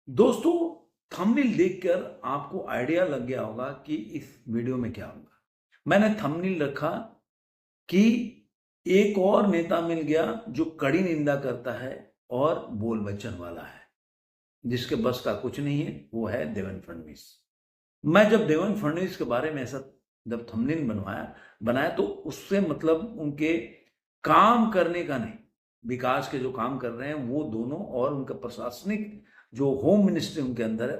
दोस्तों, थंबनेल देखकर आपको आइडिया लग गया होगा कि इस वीडियो में क्या होगा। मैंने थंबनेल रखा कि एक और नेता मिल गया जो कड़ी निंदा करता है और बोल बच्चन वाला है, जिसके बस का कुछ नहीं है। वो है देवेंद्र फडणवीस। मैं जब देवेंद्र फडणवीस के बारे में ऐसा जब थंबनेल बनाया तो उससे मतलब उनके काम करने का नहीं, विकास के जो काम कर रहे हैं वो दोनों, और उनका प्रशासनिक जो होम मिनिस्ट्री उनके अंदर है,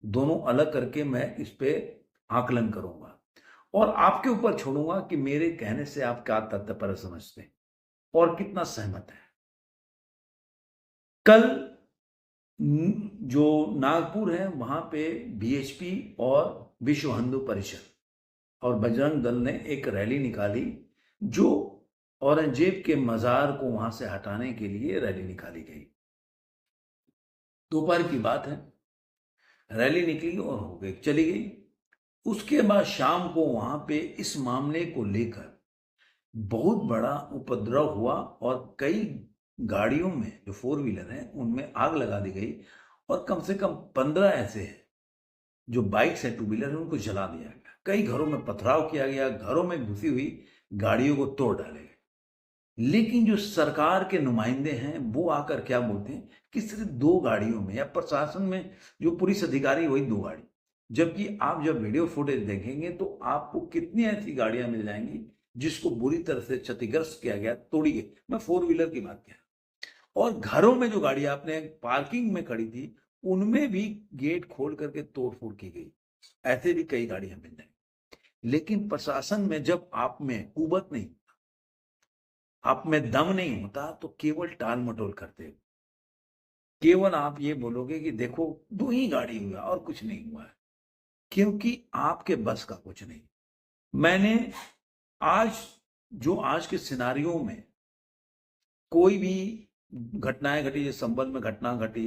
दोनों अलग करके मैं इस पे आकलन करूंगा और आपके ऊपर छोड़ूंगा कि मेरे कहने से आप क्या तात्पर्य समझते हैं और कितना सहमत है। कल जो नागपुर है वहां पे बीएचपी और विश्व हिंदू परिषद और बजरंग दल ने एक रैली निकाली, जो औरंगजेब के मजार को वहां से हटाने के लिए रैली निकाली गई। दोपहर की बात है, रैली निकली और हो गई, चली गई। उसके बाद शाम को वहां पे इस मामले को लेकर बहुत बड़ा उपद्रव हुआ और कई गाड़ियों में जो फोर व्हीलर है उनमें आग लगा दी गई और कम से कम 15 ऐसे हैं जो बाइक्स है, टू व्हीलर है, उनको जला दिया गया। कई घरों में पथराव किया गया, घरों में घुसी हुई गाड़ियों को तोड़ डाले गए। लेकिन जो सरकार के नुमाइंदे हैं वो आकर क्या बोलते हैं कि सिर्फ 2 गाड़ियों में, या प्रशासन में जो पुलिस अधिकारी वही 2 गाड़ी, जबकि आप जब वीडियो फुटेज देखेंगे तो आपको कितनी ऐसी गाड़ियां मिल जाएंगी जिसको बुरी तरह से क्षतिग्रस्त किया गया, तोड़ी गई। मैं फोर व्हीलर की बात किया। और घरों में जो गाड़ियां आपने पार्किंग में खड़ी थी उनमें भी गेट खोल करके तोड़फोड़ की गई। ऐसे भी कई गाड़ियां मिल जाएंगी। लेकिन प्रशासन में जब आप में कुवत नहीं, आप में दम नहीं होता तो केवल टाल मटोल करते हो। केवल आप ये बोलोगे कि देखो 2 ही गाड़ी हुआ और कुछ नहीं हुआ है, क्योंकि आपके बस का कुछ नहीं। मैंने आज आज के सिनारियों में कोई भी घटनाएं घटी, जिस संबंध में घटना घटी,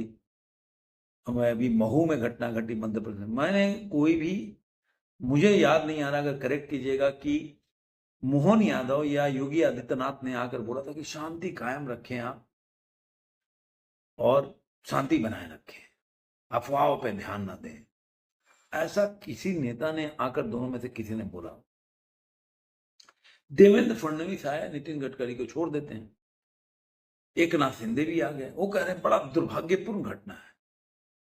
मैं अभी महू में घटना घटी मध्य प्रदेश में, मैंने कोई भी, मुझे याद नहीं आ रहा, अगर करेक्ट कीजिएगा, कि मोहन यादव या योगी आदित्यनाथ ने आकर बोला था कि शांति कायम रखें आप और शांति बनाए रखें, अफवाहों पे ध्यान ना दें। ऐसा किसी नेता ने आकर, दोनों में से किसी ने बोला? देवेंद्र फडणवीस आया, नितिन गडकरी को छोड़ देते हैं, एक नाथ शिंदे भी आ गए, वो कह रहे हैं बड़ा दुर्भाग्यपूर्ण घटना है।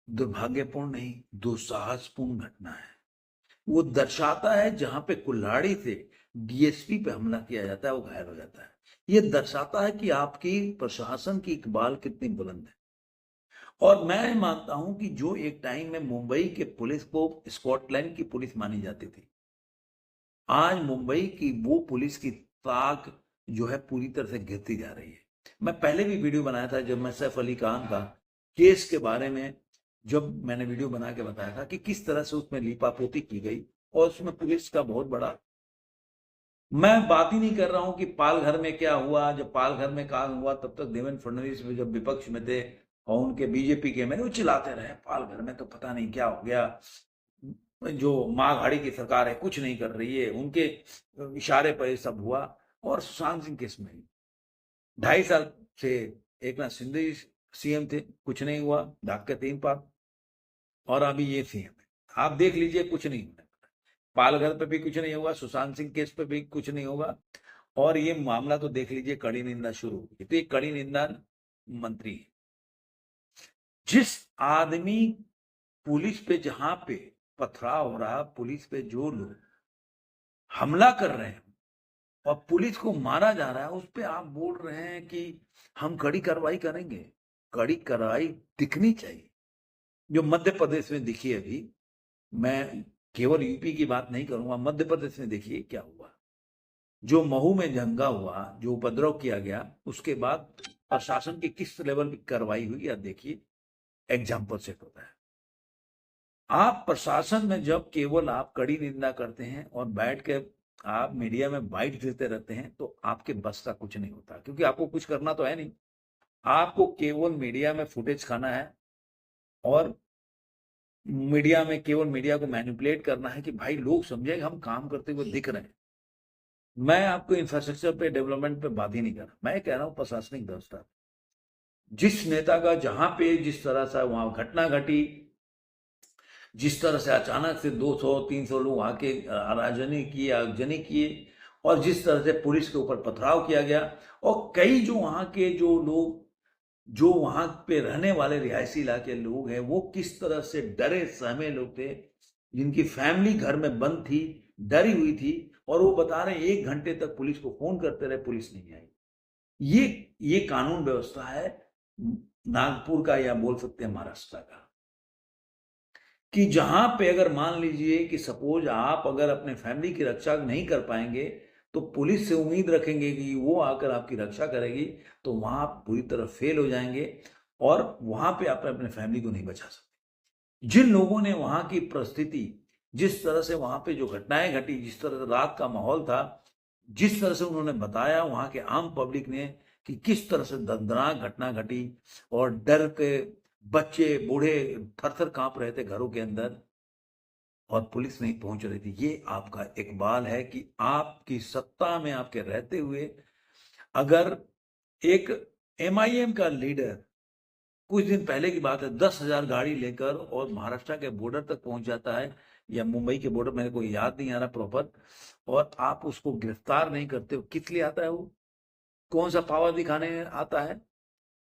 दुर्भाग्यपूर्ण नहीं, दुस्साहसपूर्ण घटना है। वो दर्शाता है जहां पे कुल्हाड़ी से डीएसपी पे हमला किया जाता है वो घायल हो जाता है। ये दर्शाता है कि आपकी प्रशासन की इकबाल कितनी बुलंद है। और मैं मानता हूं कि जो एक टाइम में मुंबई के पुलिस को स्कॉटलैंड की पुलिस मानी जाती थी, आज मुंबई की वो पुलिस की ताक जो है पूरी तरह से गिरती जा रही है। मैं पहले भी वीडियो बनाया था जब मैं सैफ अली खान का केस के बारे में, जब मैंने वीडियो बना के बताया था कि किस तरह से उसमें लीपापोती की गई और उसमें पुलिस का बहुत बड़ा। मैं बात ही नहीं कर रहा हूं कि पालघर में क्या हुआ। जब पालघर में कांड हुआ तब तक देवेंद्र फडणवीस में जब विपक्ष में थे और उनके बीजेपी के मैंने वो चिल्लाते रहे, पालघर में तो पता नहीं क्या हो गया, जो माँ गाड़ी की सरकार है कुछ नहीं कर रही है, उनके इशारे पर ये सब हुआ। और सुशांत सिंह केस में 2.5 साल से एक नाथ शिंदे सीएम थे, कुछ नहीं हुआ, ढाक के 3 पार, और अभी ये सीएम है। आप देख लीजिए, कुछ नहीं हुआ। पालघर पे भी कुछ नहीं होगा, सुशांत सिंह केस पे भी कुछ नहीं होगा, और ये मामला तो देख लीजिए, कड़ी निंदा शुरू होगी। तो ये कड़ी निंदा मंत्री है। जिस आदमी पुलिस पे, जहां पे पथराव हो रहा, पुलिस पे जो लोग हमला कर रहे हैं और पुलिस को मारा जा रहा है, उस पे आप बोल रहे हैं कि हम कड़ी कार्रवाई करेंगे। कड़ी कार्रवाई दिखनी चाहिए, जो मध्य प्रदेश में दिखी अभी। मैं केवल यूपी की बात नहीं करूंगा, मध्य प्रदेश में देखिए क्या हुआ। जो महू में दंगा हुआ, जो उपद्रव किया गया, उसके बाद प्रशासन की किस लेवल की कार्रवाई हुई, या देखिए, एग्जाम्पल सेट होता है। आप प्रशासन में जब केवल आप कड़ी निंदा करते हैं और बैठ के आप मीडिया में बाइट देते रहते हैं तो आपके बस का कुछ नहीं होता, क्योंकि आपको कुछ करना तो है नहीं। आपको केवल मीडिया में फुटेज खाना है और मीडिया में केवल मीडिया को मैनिपुलेट करना है कि भाई लोग समझे हम काम करते हुए दिख रहे हैं। मैं आपको इंफ्रास्ट्रक्चर पे, डेवलपमेंट पे बात ही नहीं कर रहा, मैं कह रहा हूं प्रशासनिक व्यवस्था। जिस नेता का जहां पे जिस तरह से वहां घटना घटी, जिस तरह से अचानक से 200-300 लोग आके आराजनी किए, आगजनी किए, और जिस तरह से पुलिस के ऊपर पथराव किया गया, और कई जो वहां के जो लोग, जो वहां पे रहने वाले रिहायशी इलाके लोग हैं, वो किस तरह से डरे सहमे लोग थे, जिनकी फैमिली घर में बंद थी, डरी हुई थी, और वो बता रहे 1 घंटे तक पुलिस को फोन करते रहे, पुलिस नहीं आई। ये कानून व्यवस्था है नागपुर का, या बोल सकते हैं महाराष्ट्र का, कि जहां पे अगर मान लीजिए कि सपोज आप अगर अपने फैमिली की रक्षा नहीं कर पाएंगे, तो पुलिस से उम्मीद रखेंगे कि वो आकर आपकी रक्षा करेगी, तो वहां आप पूरी तरह फेल हो जाएंगे, और वहां पे आप अपने फैमिली को नहीं बचा सकते। जिन लोगों ने वहां की परिस्थिति, जिस तरह से वहां पे जो घटनाएं घटी, जिस तरह से रात का माहौल था, जिस तरह से उन्होंने बताया वहां के आम पब्लिक ने कि किस तरह से दर्दनाक घटना घटी, और डर के बच्चे बूढ़े थर थर कांप रहे थे घरों के अंदर, और पुलिस नहीं पहुंच रही थी। ये आपका इकबाल है कि आपकी सत्ता में आपके रहते हुए अगर एक एमआईएम का लीडर, कुछ दिन पहले की बात है, 10,000 गाड़ी लेकर और महाराष्ट्र के बॉर्डर तक पहुंच जाता है, या मुंबई के बॉर्डर, मेरे को याद नहीं आ रहा प्रॉपर, और आप उसको गिरफ्तार नहीं करते हो। किस लिए आता है वो? कौन सा पावर दिखाने आता है?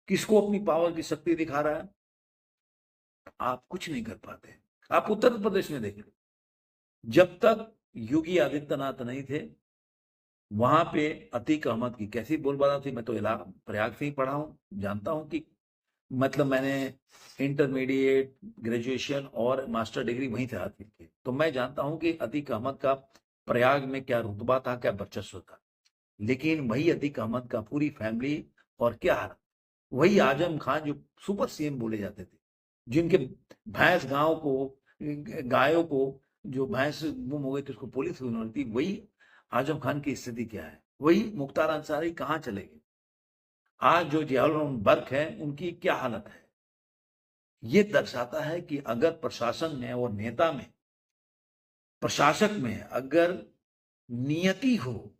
किसको अपनी पावर की शक्ति दिखा रहा है? आप कुछ नहीं कर पाते। आप उत्तर प्रदेश में देखें, जब तक योगी आदित्यनाथ नहीं थे, वहां पे अतीक अहमद की कैसी बोलबाला थी। मैं तो प्रयाग से ही पढ़ा हूं, जानता हूं कि मतलब मैंने इंटरमीडिएट, ग्रेजुएशन और मास्टर डिग्री वहीं से हासिल की, तो मैं जानता हूं कि अतीक अहमद का प्रयाग में क्या रुतबा था, क्या वर्चस्व था। लेकिन वही अतीक अहमद का पूरी फैमिली, और क्या हाल, वही आजम खान जो सुपर सीएम बोले जाते थे, जिनके भैंस गांव को, गायों को, जो भैंस गुम हो गई थी उसको पुलिस ढूंढ थी, वही आजम खान की स्थिति क्या है? वही मुख्तार अंसारी कहाँ चले गए? आज जो जियाउल बर्क है, उनकी क्या हालत है? ये दर्शाता है कि अगर प्रशासन में और नेता में, प्रशासक में अगर नियति हो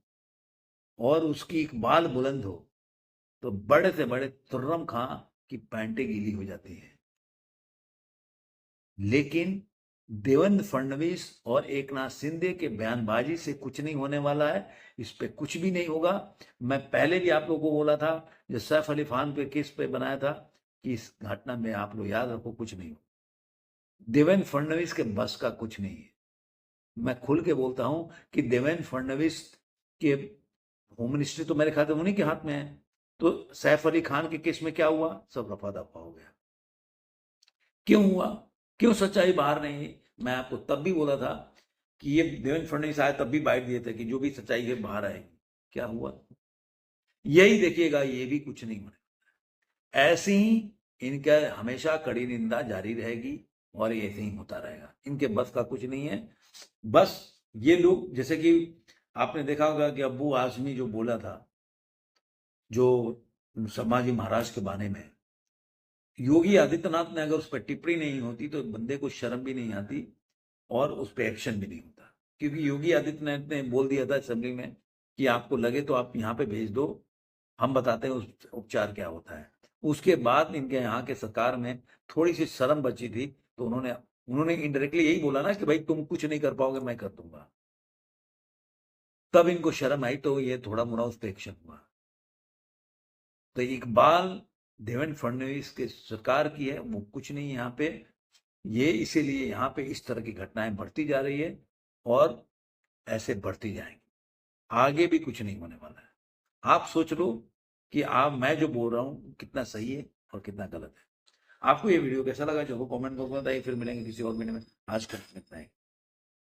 और उसकी इकबाल बुलंद हो, तो बड़े से बड़े तुर्रम खां की पैंटें गीली हो जाती है। लेकिन देवेंद्र फडणवीस और एकनाथ शिंदे के बयानबाजी से कुछ नहीं होने वाला है, इस पे कुछ भी नहीं होगा। मैं पहले भी आप लोगों को बोला था, जो सैफ अली खान पे केस पे बनाया था, कि इस घटना में आप लोग याद रखो कुछ नहीं हो। देवेंद्र फडणवीस के बस का कुछ नहीं है। मैं खुल के बोलता हूं कि देवेंद्र फडणवीस के होम मिनिस्ट्री तो मेरे ख्याल से उन्हीं के हाथ में है। तो सैफ अली खान के केस में क्या हुआ? सब रफा दफा हो गया। क्यों हुआ? क्यों सच्चाई बाहर नहीं आई? मैं आपको तब भी बोला था कि ये देवेंद्र फडणवीस आए तब भी बाइट दिए थे कि जो भी सच्चाई है बाहर आएगी। क्या हुआ? यही देखिएगा, ये भी कुछ नहीं होने। ऐसे ही इनका हमेशा कड़ी निंदा जारी रहेगी, और ये ऐसे ही होता रहेगा। इनके बस का कुछ नहीं है। बस ये लोग, जैसे कि आपने देखा होगा कि अब्बू आजमी जो बोला था, जो संभाजी महाराज के बारे में, योगी आदित्यनाथ ने अगर उस पर टिप्पणी नहीं होती तो बंदे को शर्म भी नहीं आती, और उस पर एक्शन भी नहीं होता। क्योंकि योगी आदित्यनाथ ने बोल दिया था असेंबली में कि आपको लगे तो आप यहाँ पे भेज दो, हम बताते हैं उस उपचार क्या होता है। उसके बाद इनके यहाँ के सरकार में थोड़ी सी शर्म बची थी, तो उन्होंने इनडायरेक्टली यही बोला ना कि भाई तुम कुछ नहीं कर पाओगे, मैं कर दूंगा। तब इनको शर्म आई, तो ये थोड़ा मोड़ा उस पर एक्शन हुआ। तो इकबाल देवेंद्र फडणवीस के सरकार की है, वो कुछ नहीं यहाँ पे। ये इसीलिए यहाँ पे इस तरह की घटनाएं बढ़ती जा रही है, और ऐसे बढ़ती जाएंगी। आगे भी कुछ नहीं होने वाला है। आप सोच लो कि मैं जो बोल रहा हूँ कितना सही है और कितना गलत है। आपको ये वीडियो कैसा लगा? जो कमेंट बॉक्स में बताइए। फिर मिलेंगे किसी और वीडियो में। आज का इतना ही।